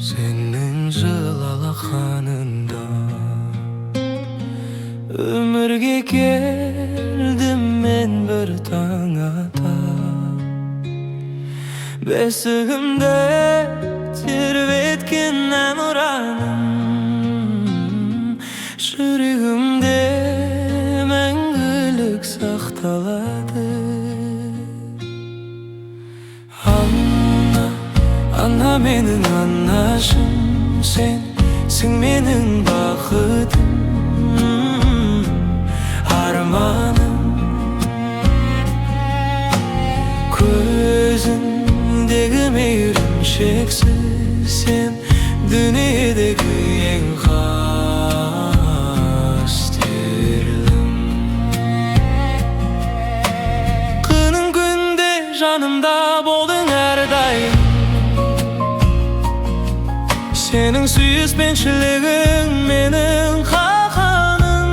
Сенің жыл алақанында өмірге келдім мен бір таң ата. Бесігімде тербеткен әнұраным, жүрегімде мәңгілік сақталады. Ана, ана менің анашым, сенсің менің бақытым, арманым. Көзіңдегі мейірім шексіз, сен дүниедегі ең қастерлім. Күнің күнде жанымда болдың әрдайым, сенің сүйіспеншілігің менің қақаным.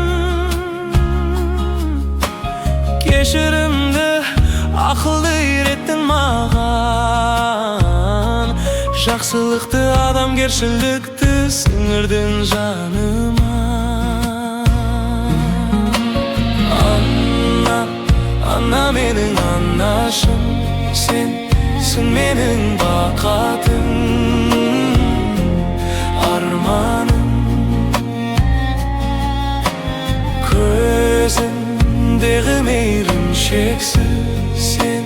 Кешірімді, ақылды үйреттің маған, жақсылықты, адамгершілікті сіңірдің жаныма. Ана, ана менің анашым, сенсің менің бақытым, арманым. Көзіңдегі мейірім шексіз, сен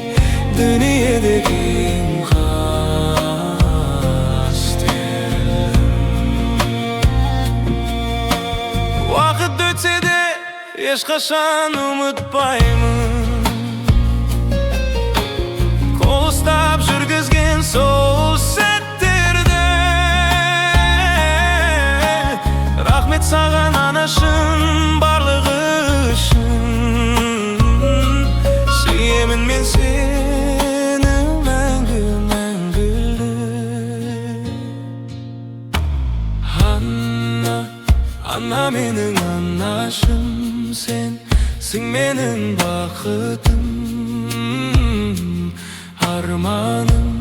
дүниедегі ең қастерлім. Уақыт өтсе де ешқашан ұмытпаймын, қол ұстап жүргізген сол сәттерді. Рахмет саған анашым барлығы үшін, сүйемін мен сені мәңгі мәңгілік. Ана, ана менің анашым, сенсің менің бақытым, арманым.